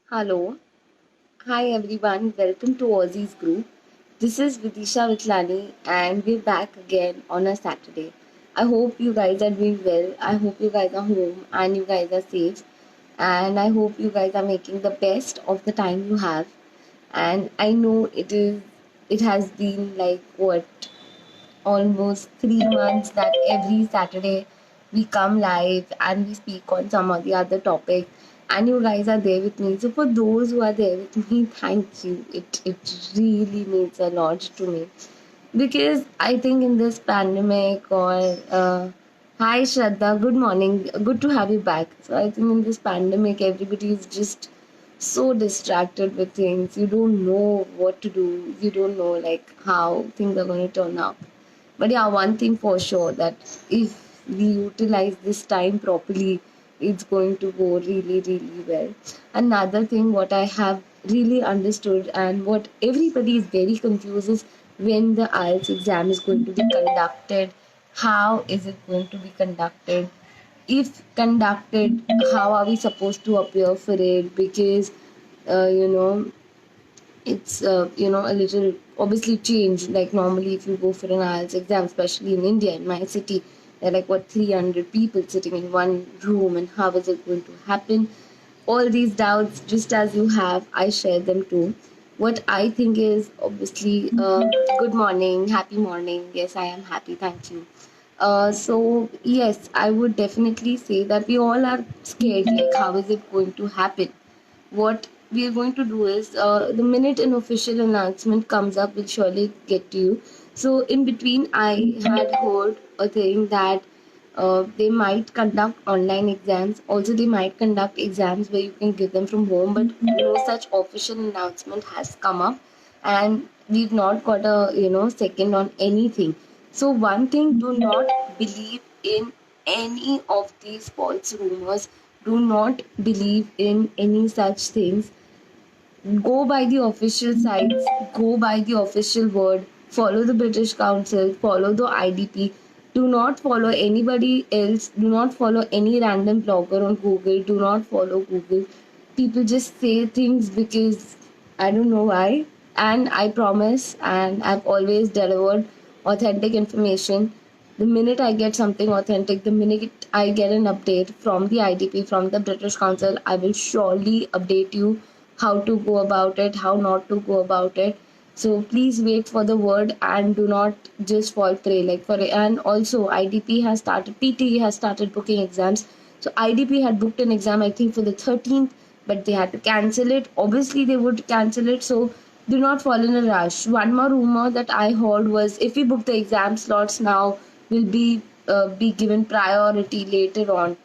Hello. Hi everyone. Welcome to Aussie's group. This is Vidisha Vitlani and we're back again on a Saturday. I hope you guys are doing well. I hope you guys are home and you guys are safe. And I hope you guys are making the best of the time you have. And I know it has been like what, almost 3 months that every Saturday we come live and we speak on some or the other topic, and you guys are there with me. So for those who are there with me, thank you. It really means a lot to me, because I think in this pandemic or hi Shraddha, good morning, good to have you back. So I think in this pandemic everybody is just so distracted with things. You don't know what to do, you don't know like how things are going to turn out. But yeah, one thing for sure, that if we utilize this time properly, it's going to go really, really well. Another thing, what I have really understood and what everybody is very confused is when the IELTS exam is going to be conducted, how is it going to be conducted? If conducted, how are we supposed to appear for it? Because, you know, it's a little obviously changed. Like normally if you go for an IELTS exam, especially in India, in my city, there are like what, 300 people sitting in one room, and how is it going to happen? All these doubts, just as you have, I share them too. What I think is, obviously, good morning, happy morning. Yes, I am happy, thank you. So yes, I would definitely say that we all are scared, like how is it going to happen. What we are going to do is, the minute an official announcement comes up, will surely get to you. So in between, I had heard a thing that they might conduct online exams. Also, they might conduct exams where you can give them from home, but no such official announcement has come up, and we've not got a second on anything. So one thing, do not believe in any of these false rumors. Do not believe in any such things. Go by the official sites, go by the official word, follow the British Council, follow the IDP. Do not follow anybody else, do not follow any random blogger on Google, do not follow Google. People just say things because I don't know why. And I promise, and I've always delivered authentic information. The minute I get something authentic, the minute I get an update from the IDP, from the British Council, I will surely update you how to go about it, how not to go about it. So please wait for the word and do not just fall prey. Like for and also IDP has started, PTE has started booking exams. So IDP had booked an exam, I think for the 13th, but they had to cancel it. Obviously, they would cancel it. So do not fall in a rush. One more rumor that I heard was, if we book the exam slots now, will be given priority later on.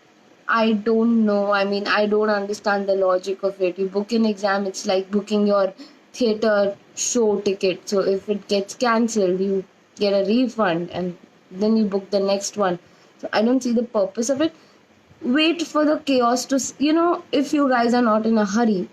I don't know. I mean, I don't understand the logic of it. You book an exam, it's like booking your theater show ticket. So if it gets cancelled, you get a refund and then you book the next one. So I don't see the purpose of it. Wait for the chaos to, if you guys are not in a hurry,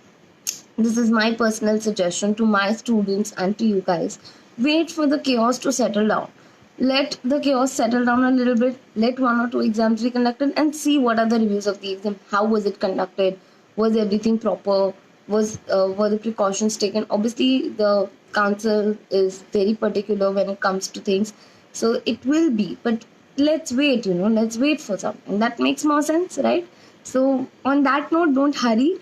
this is my personal suggestion to my students and to you guys. Wait for the chaos to settle down. Let the chaos settle down a little bit. Let one or two exams be conducted and see what are the reviews of the exam. How was it conducted? Was everything proper? Were the precautions taken? Obviously, the council is very particular when it comes to things, so it will be. But let's wait. Let's wait for something that makes more sense, right? So on that note, don't hurry.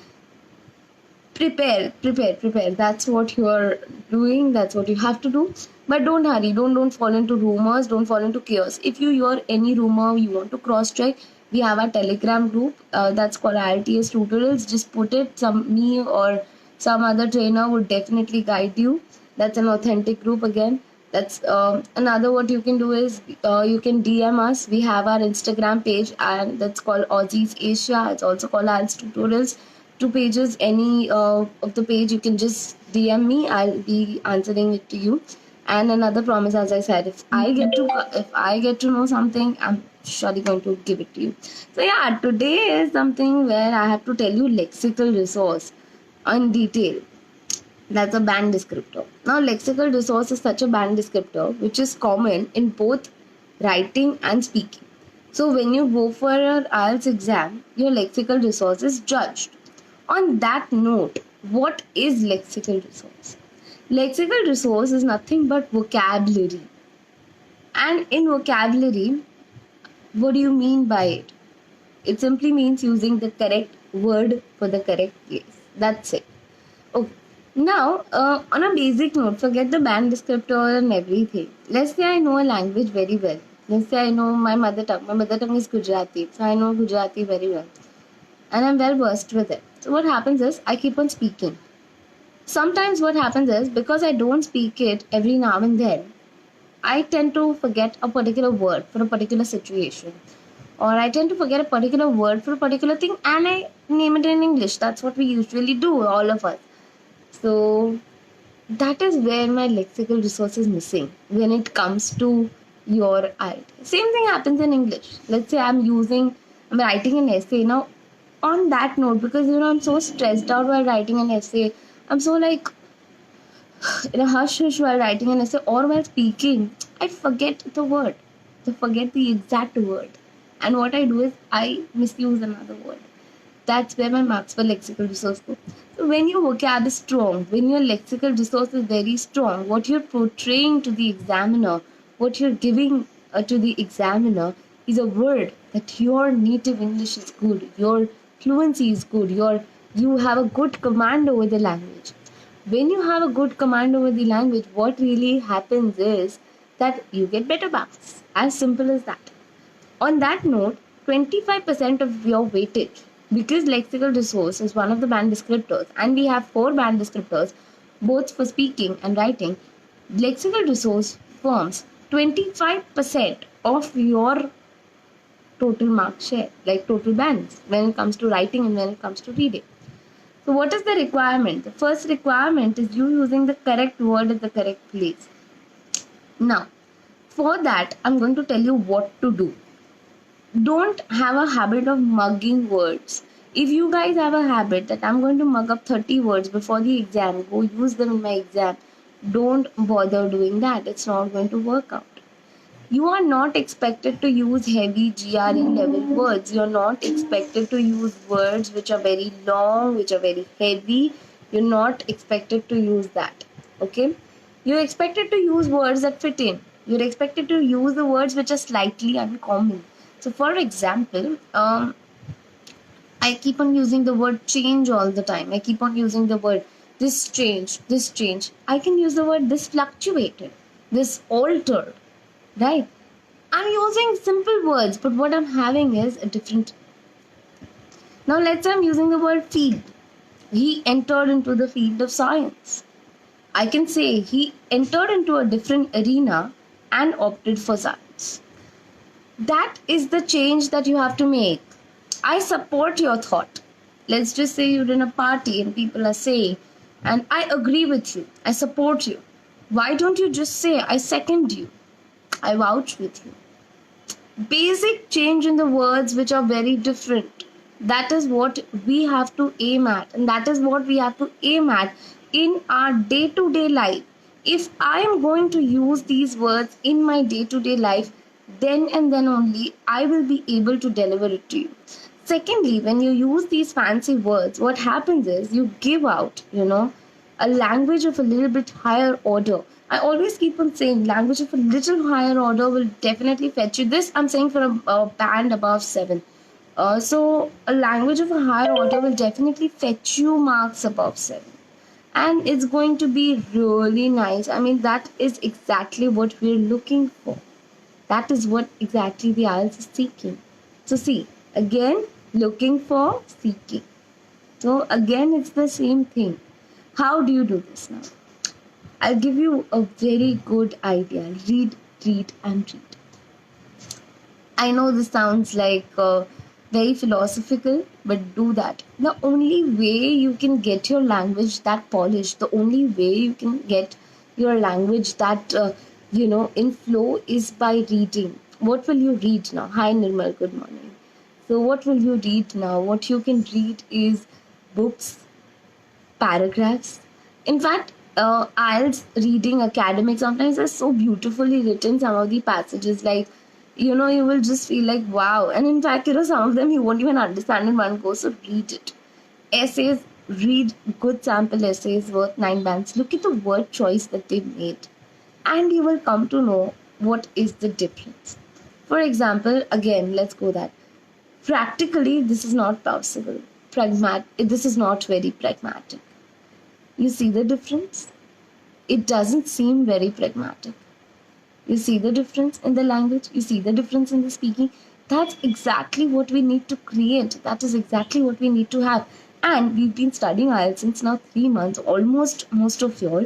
Prepare. That's what you're doing, that's what you have to do. But don't hurry, don't fall into rumors, don't fall into chaos. If you hear any rumor, you want to cross check, we have a Telegram group, that's called IELTS tutorials. Just put it, some me or some other trainer would definitely guide you. That's an authentic group again. That's another, what you can do is, you can DM us. We have our Instagram page, and that's called Aussies Asia. It's also called IELTS tutorials. Two pages, any of the page, you can just DM me, I'll be answering it to you. And another promise, as I said, if I get to know something, I'm surely going to give it to you. So yeah, today is something where I have to tell you lexical resource on detail. That's a band descriptor. Now, lexical resource is such a band descriptor which is common in both writing, and speaking. So when you go for your IELTS exam, your lexical resource is judged. On that note, what is lexical resource? Lexical resource is nothing but vocabulary. And in vocabulary, what do you mean by it? It simply means using the correct word for the correct place. That's it. Okay. Now, on a basic note, forget the band descriptor and everything. Let's say I know a language very well. Let's say I know my mother tongue. My mother tongue is Gujarati, so I know Gujarati very well. And I'm well versed with it. So what happens is I keep on speaking. Sometimes what happens is because I don't speak it every now and then, I tend to forget a particular word for a particular situation. Or I tend to forget a particular word for a particular thing and I name it in English. That's what we usually do, all of us. So that is where my lexical resource is missing when it comes to your art. Same thing happens in English. Let's say I'm writing an essay. Now, on that note, because I'm so stressed out while writing an essay, I'm so like in a hush while writing an essay or while speaking, I forget the word. I forget the exact word. And what I do is I misuse another word. That's where my marks for lexical resource go. So when your vocab is strong, when your lexical resource is very strong, what you're portraying to the examiner, what you're giving to the examiner is a word that your native English is good, your fluency is good, you have a good command over the language. When you have a good command over the language, what really happens is that you get better marks. As simple as that. On that note, 25% of your weightage, because lexical resource is one of the band descriptors, and we have 4 band descriptors, both for speaking and writing, lexical resource forms 25% of your total mark share, like total bands, when it comes to writing and when it comes to reading. So, what is the requirement? The first requirement is you using the correct word at the correct place. Now, for that, I'm going to tell you what to do. Don't have a habit of mugging words. If you guys have a habit that I'm going to mug up 30 words before the exam, go use them in my exam, don't bother doing that. It's not going to work out. You are not expected to use heavy GRE level words. You're not expected to use words which are very long, which are very heavy. You're not expected to use that. Okay? You're expected to use words that fit in. You're expected to use the words which are slightly uncommon. So, for example, I keep on using the word change all the time. I keep on using the word this change, this change. I can use the word this fluctuated, this altered, right? I'm using simple words, but what I'm having is a different. Now, let's say I'm using the word field. He entered into the field of science. I can say he entered into a different arena and opted for science. That is the change that you have to make. I support your thought. Let's just say you're in a party and people are saying, and I agree with you, I support you. Why don't you just say, I second you, I vouch with you? Basic change in the words which are very different. That is what we have to aim at, and that is what we have to aim at in our day to day life. If I am going to use these words in my day to day life, then and then only I will be able to deliver it to you. Secondly, when you use these fancy words, what happens is you give out, a language of a little bit higher order. I always keep on saying language of a little higher order will definitely fetch you. This I'm saying for a band above 7. So a language of a higher order will definitely fetch you marks above 7. And it's going to be really nice. I mean, that is exactly what we're looking for. That is what exactly the IELTS is seeking. So see, again, looking for, seeking. So again, it's the same thing. How do you do this now? I'll give you a very good idea. Read, read, and read. I know this sounds like very philosophical, but do that. The only way you can get your language that polished, the only way you can get your language that, in flow is by reading. What will you read now? Hi, Nirmal, good morning. So, what will you read now? What you can read is books, paragraphs. In fact, IELTS reading academic sometimes is so beautifully written. Some of the passages, like you will just feel like wow. And in fact, some of them you won't even understand in one go. So read it. Essays, read good sample essays worth 9 bands. Look at the word choice that they made, and you will come to know what is the difference. For example, again, let's go that. Practically, this is not possible. This is not very pragmatic. You see the difference? It doesn't seem very pragmatic. You see the difference in the language? You see the difference in the speaking? That's exactly what we need to create. That is exactly what we need to have. And we've been studying IELTS since now 3 months, almost most of y'all.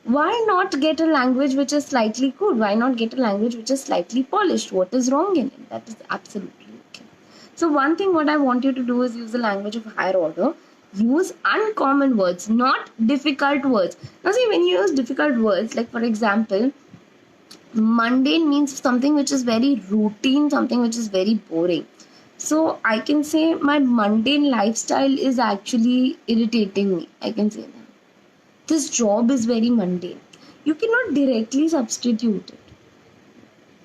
Why not get a language which is slightly good? Why not get a language which is slightly polished? What is wrong in it? That is absolutely okay. So one thing what I want you to do is use a language of higher order. Use uncommon words, not difficult words. Now see, when you use difficult words, like for example, mundane means something which is very routine, something which is very boring. So I can say my mundane lifestyle is actually irritating me. I can say that. This job is very mundane. You cannot directly substitute it.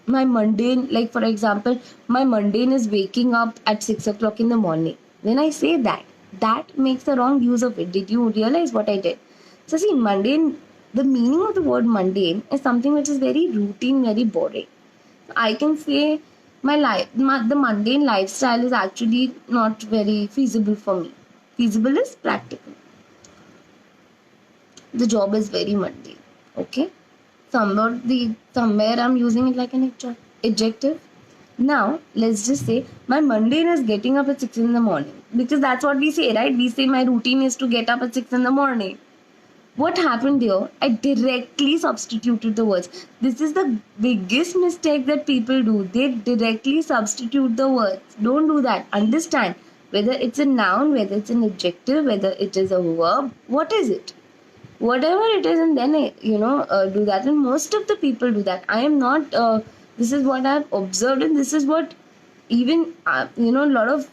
My mundane, like for example, my mundane is waking up at 6 o'clock in the morning. When I say that, that makes the wrong use of it. Did you realize what I did? So see, mundane, the meaning of the word mundane is something which is very routine, very boring. I can say the mundane lifestyle is actually not very feasible for me. Feasible is practical. The job is very mundane. Okay. Somewhere I'm using it like an adjective. Now let's just say my mundane is getting up at 6 in the morning, because that's what we say, right? We say my routine is to get up at 6 in the morning. What happened here? I directly substituted the words. This is the biggest mistake that people do. They directly substitute the words. Don't do that. Understand whether it's a noun, whether it's an adjective, whether it is a verb. What is it? Whatever it is, and then do that. And most of the people do that. I am not. This is what I've observed, and this is what even a lot of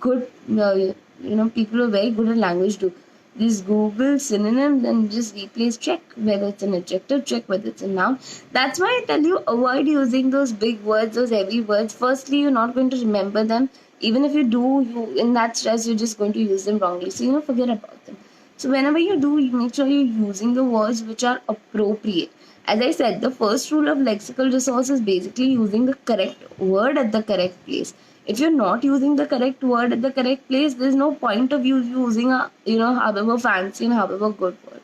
good people who are very good at language do. Just Google synonyms and just replace, check whether it's an adjective, check whether it's a noun. That's why I tell you, avoid using those big words, those heavy words. Firstly, you're not going to remember them. Even if you do, you in that stress, you're just going to use them wrongly. So forget about them. So whenever you do, you make sure you're using the words which are appropriate. As I said, the first rule of lexical resource is basically using the correct word at the correct place. If you're not using the correct word at the correct place, there's no point of you using a however fancy and however good word.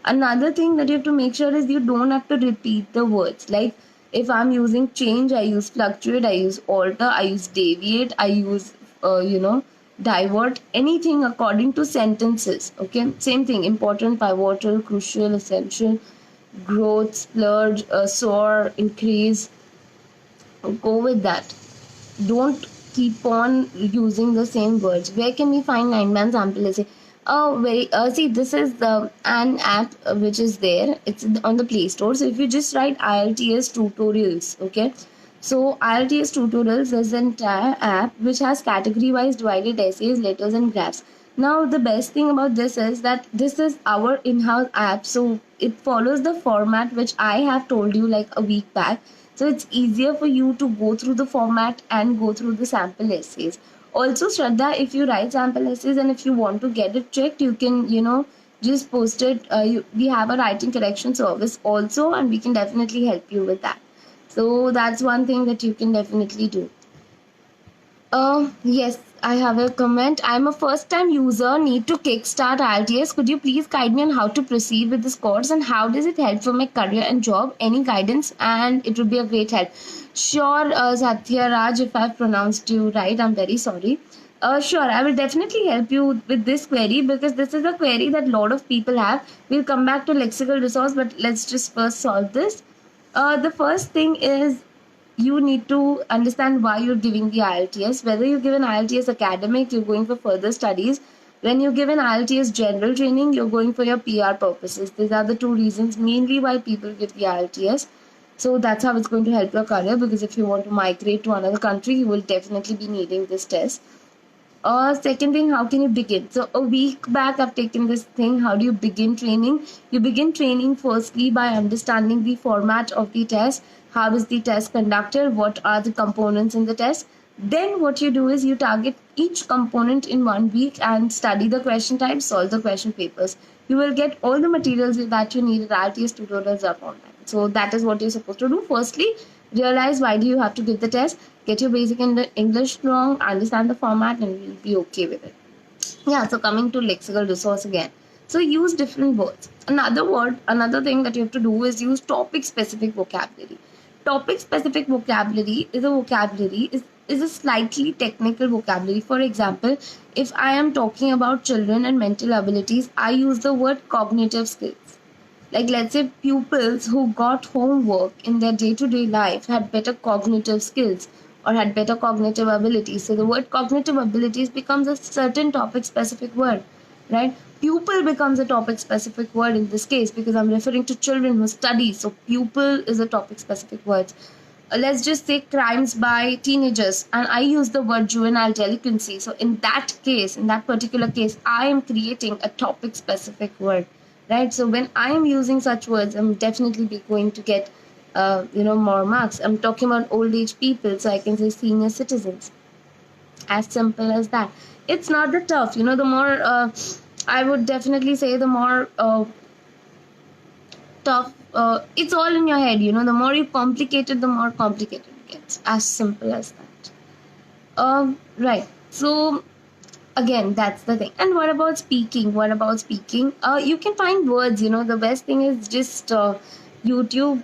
Another thing that you have to make sure is you don't have to repeat the words. Like if I'm using change, I use fluctuate, I use alter, I use deviate, I use divert, anything according to sentences. Okay, same thing: important, pivotal, crucial, essential, growth, splurge, soar, increase. Go with that. Don't keep on using the same words. Where can we find 9 band sample essay? See, this is an app which is there. It's on the Play Store. So if you just write IELTS tutorials, okay. So IELTS tutorials is an entire app which has category-wise divided essays, letters, and graphs. Now the best thing about this is that this is our in-house app, so it follows the format which I have told you like a week back. So it's easier for you to go through the format and go through the sample essays. Also, Shraddha, if you write sample essays and if you want to get it checked, you can, just post it. We have a writing correction service also, and we can definitely help you with that. So that's one thing that you can definitely do. Yes, I have a comment. I'm a first time user, need to kickstart IELTS. Could you please guide me on how to proceed with this course and how does it help for my career and job? Any guidance and it would be a great help. Sure, Satya Raj, if I've pronounced you right, I'm very sorry. Sure, I will definitely help you with this query because this is a query that a lot of people have. We'll come back to lexical resource, but let's just first solve this. The first thing is you need to understand why you're giving the IELTS. Whether you give an IELTS academic, you're going for further studies. When you give an IELTS general training, you're going for your PR purposes. These are the two reasons mainly why people give the IELTS. So that's how it's going to help your career, because if you want to migrate to another country, you will definitely be needing this test. Second thing, how can you begin? So a week back, I've taken this thing. How do you begin training? You begin training firstly by understanding the format of the test. how is the test conducted, what are the components in the test. Then what you do is you target each component in 1 week and study the question types, solve the question papers. You will get all the materials that you need at RTS tutorials are online. So that is what you're supposed to do. Firstly, realize why do you have to give the test, get your basic English strong, understand the format, and you'll be okay with it. Yeah, so coming to lexical resource again. So use different words. Another thing that you have to do is use topic specific vocabulary. Topic specific vocabulary is a slightly technical vocabulary. For example, if I am talking about children and mental abilities, I use the word cognitive skills. Like, let's say pupils who got homework in their day-to-day life had better cognitive skills or had better cognitive abilities. So the word cognitive abilities becomes a certain topic specific word, right? Pupil becomes a topic specific word in this case because I'm referring to children who study. So pupil is a topic specific word. Let's just say crimes by teenagers, and I use the word juvenile delinquency. So in that particular case, I am creating a topic specific word, right? So when I am using such words, I'm definitely be going to get more marks. I'm talking about old age people, so I can say senior citizens. As simple as that. It's not the tough, the more I would definitely say the more tough, it's all in your head. The more you complicate it, the more complicated it gets. As simple as that. Right. So again, that's the thing. And what about speaking? You can find words. The best thing is just YouTube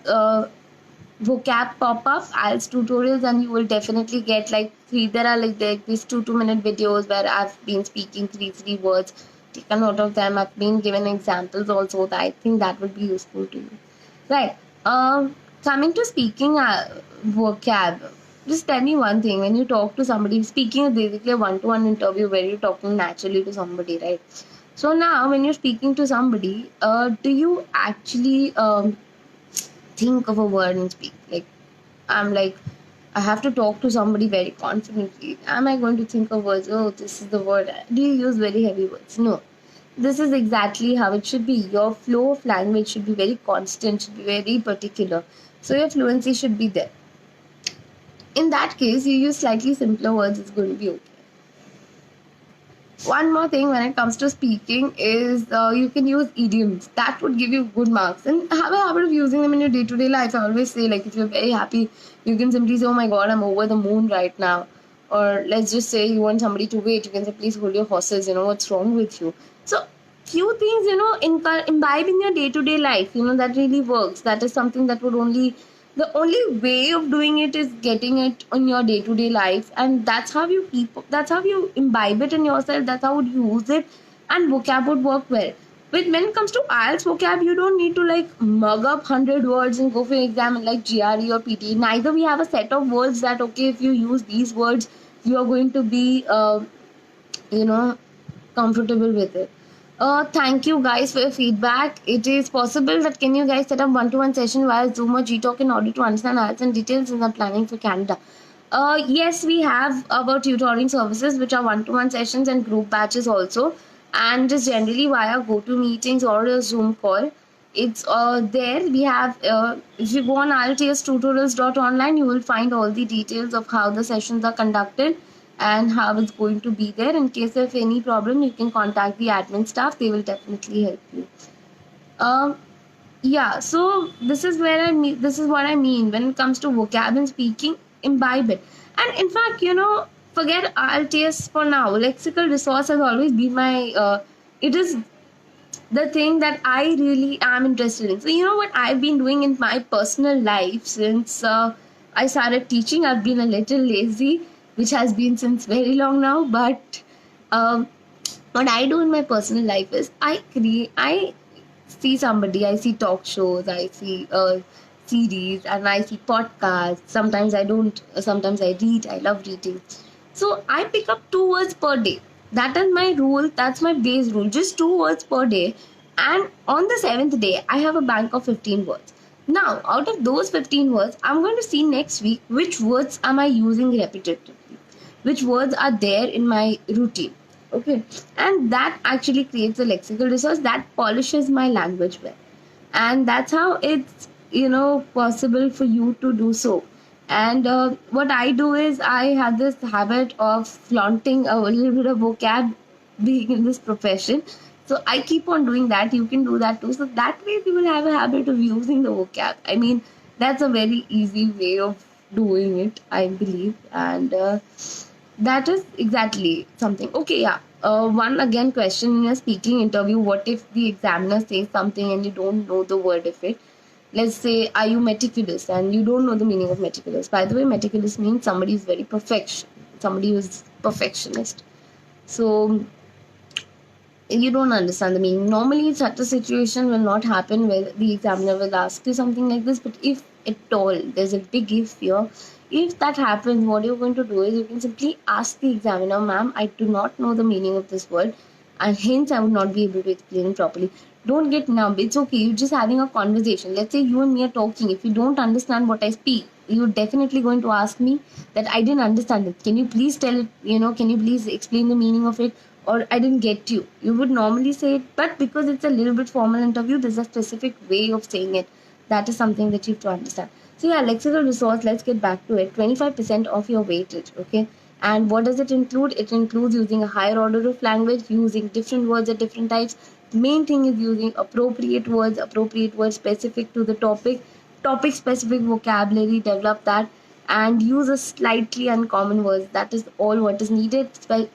vocab pop up IELTS tutorials, and you will definitely get like three. There are like these 2 2 minute videos where I've been speaking three words. Take a note of them. I've been given examples also. That I think that would be useful to you. Right. Coming to speaking vocab, just tell me one thing. When you talk to somebody, speaking is basically a one-to-one interview where you're talking naturally to somebody, right? So now, when you're speaking to somebody, do you actually think of a word and speak? Like, I'm like, I have to talk to somebody very confidently. Am I going to think of words? Oh, this is the word. Do you use very heavy words? No. This is exactly how it should be. Your flow of language should be very constant, should be very particular. So your fluency should be there. In that case, you use slightly simpler words, it's going to be okay. One more thing when it comes to speaking is you can use idioms. That would give you good marks. And have a habit of using them in your day-to-day life. I always say, like, if you're very happy, you can simply say, oh my god, I'm over the moon right now. Or let's just say you want somebody to wait. You can say, please hold your horses. What's wrong with you? So few things, imbibe in your day-to-day life, that really works. That is something that would the only way of doing it is getting it on your day-to-day life, and that's how you imbibe it in yourself, that's how you use it, and vocab would work well. But when it comes to IELTS vocab, you don't need to like mug up 100 words and go for an exam like GRE or PT. Neither we have a set of words that, okay, if you use these words, you are going to be, comfortable with it. Thank you guys for your feedback. It is possible that can you guys set up one-to-one session via Zoom or Gtalk in order to understand IELTS and details in the planning for Canada? Yes, we have our tutoring services which are one-to-one sessions and group batches also, and just generally via GoToMeetings or a Zoom call. It's there. We have if you go on IELTStutorials.online, you will find all the details of how the sessions are conducted and how it's going to be there. In case of any problem, you can contact the admin staff. They will definitely help you. Um, yeah, so this is what I mean when it comes to vocab and speaking, imbibe it. And in fact, forget IELTS for now. Lexical resource has always been my it is the thing that I really am interested in. So what I've been doing in my personal life since I started teaching, I've been a little lazy, which has been since very long now. But um, what I do in my personal life is I see somebody, I see talk shows, I see series, and I see podcasts. Sometimes I don't, sometimes I read. I love reading. So I pick up 2 words per day. That is my rule. That's my base rule. Just 2 words per day. And on the 7th day, I have a bank of 15 words. Now, out of those 15 words, I'm going to see next week which words am I using repetitively, which words are there in my routine. Okay. And that actually creates a lexical resource that polishes my language well. And that's how possible for you to do so. And what I do is I have this habit of flaunting a little bit of vocab being in this profession. So I keep on doing that. You can do that too. So that way you will have a habit of using the vocab. I mean, that's a very easy way of doing it, I believe. And that is exactly something. Okay, yeah. One again question in a speaking interview: what if the examiner says something and you don't know the word of it? Let's say, are you meticulous? And you don't know the meaning of meticulous. By the way, meticulous means somebody is very perfection, somebody who is perfectionist. So you don't understand the meaning. Normally, such a situation will not happen where the examiner will ask you something like this. But if at all, there's a big if here. If that happens, what you're going to do is you can simply ask the examiner, ma'am, I do not know the meaning of this word, and hence I would not be able to explain it properly. Don't get numb. It's okay. You're just having a conversation. Let's say you and me are talking. If you don't understand what I speak, you're definitely going to ask me that I didn't understand it. Can you please tell it? Can you please explain the meaning of it? Or I didn't get you. You would normally say it, but because it's a little bit formal interview, there's a specific way of saying it. That is something that you have to understand. So yeah, lexical resource, let's get back to it. 25% of your weightage, okay? And what does it include? It includes using a higher order of language, using different words at different types. Main thing is using appropriate words specific to the topic specific vocabulary, develop that, and use a slightly uncommon words. That is all what is needed.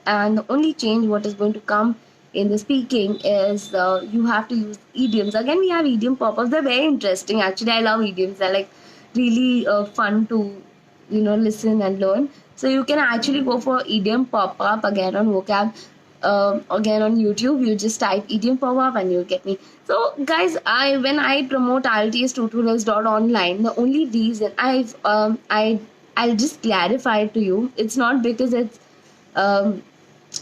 And the only change what is going to come in the speaking is you have to use idioms. Again, we have idiom pop-ups. They're very interesting. Actually, I love idioms. They're like really fun to listen and learn. So you can actually go for idiom pop-up again on vocab. Again on YouTube, you just type idiom pop-up and you'll get me. So guys, when I promote IELTS tutorials.online, the only reason I'll just clarify it to you. It's not because it's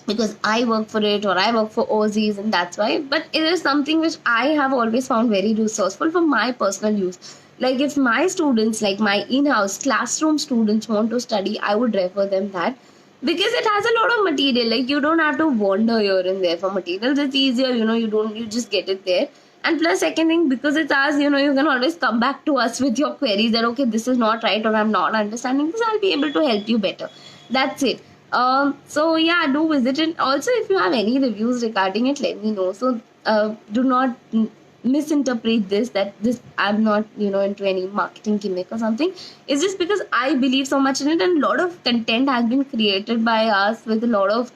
because I work for it or I work for Aussies and that's why, but it is something which I have always found very resourceful for my personal use. Like if my students, like my in-house classroom students want to study, I would refer them that because it has a lot of material. Like you don't have to wander here and there for materials. It's easier, you just get it there. And plus second thing, because it's us, you can always come back to us with your queries that okay, this is not right or I'm not understanding this. I'll be able to help you better. That's it. So yeah, do visit it. Also, if you have any reviews regarding it, let me know. So do not misinterpret this that this I'm not into any marketing gimmick or something. It's just because I believe so much in it, and a lot of content has been created by us with a lot of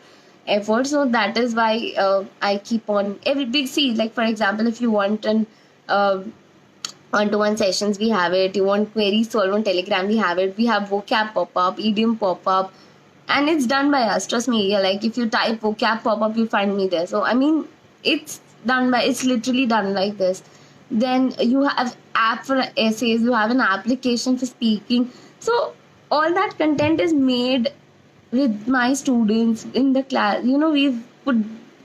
effort. So that is why I keep on every big see. Like for example, if you want an one-to-one sessions, we have it. You want queries solved on Telegram, we have it. We have vocab pop-up, idiom pop-up, and it's done by us. Trust me. Yeah, like if you type vocab pop-up, you find me there. So I mean, it's literally done like this. Then you have app for essays. You have an application for speaking. So all that content is made with my students in the class. We've put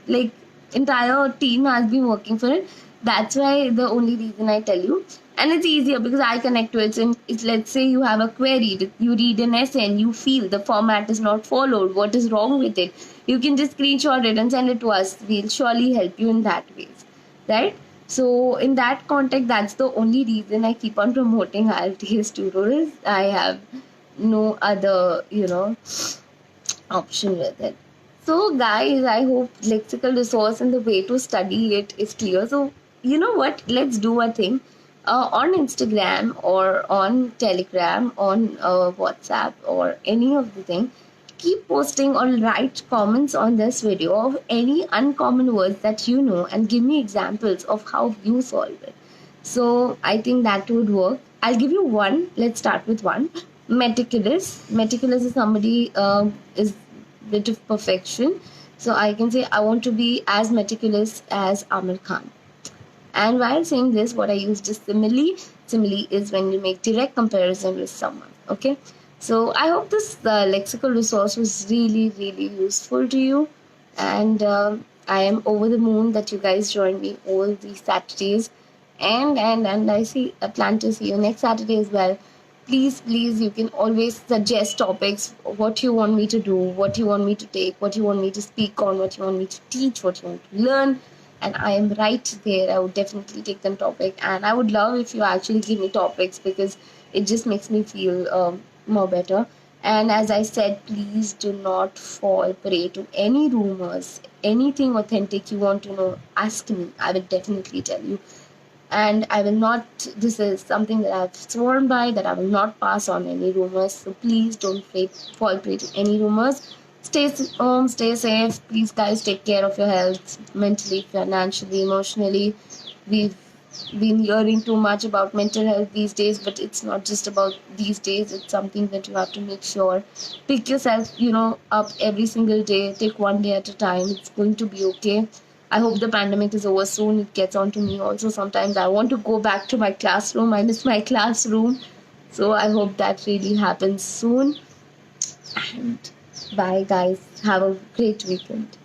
like entire team has been working for it. That's why the only reason I tell you. And it's easier because I connect to it. And it's, let's say you have a query, you read an essay and you feel the format is not followed. What is wrong with it? You can just screenshot it and send it to us. We'll surely help you in that ways, right? So in that context, that's the only reason I keep on promoting IELTS tutorials. I have no other, option with it. So guys, I hope lexical resource and the way to study it is clear. So you know what? Let's do a thing. On Instagram or on Telegram, on WhatsApp or any of the thing, keep posting or write comments on this video of any uncommon words that you know and give me examples of how you solve it. So I think that would work. I'll give you one. Let's start with one. Meticulous. Meticulous is somebody is bit of perfection. So I can say I want to be as meticulous as Amir Khan. And while saying this, what I used is simile. Simile is when you make direct comparison with someone. Okay. So I hope this lexical resource was really, really useful to you. And I am over the moon that you guys joined me all these Saturdays. And I plan to see you next Saturday as well. Please, you can always suggest topics, what you want me to do, what you want me to take, what you want me to speak on, what you want me to teach, what you want to learn. and I am right there, I would definitely take them topic. And I would love if you actually give me topics, because it just makes me feel more better. And as I said, please do not fall prey to any rumors. Anything authentic you want to know, ask me. I will definitely tell you. And I will not, this is something that I've sworn by, that I will not pass on any rumors. So please don't fall prey to any rumors. Stay home, stay safe. Please, guys, take care of your health mentally, financially, emotionally. We've been hearing too much about mental health these days, but it's not just about these days, it's something that you have to make sure. Pick yourself, up every single day. Take one day at a time. It's going to be okay. I hope the pandemic is over soon. It gets on to me also. Sometimes I want to go back to my classroom. I miss my classroom. So I hope that really happens soon. And bye, guys. Have a great weekend.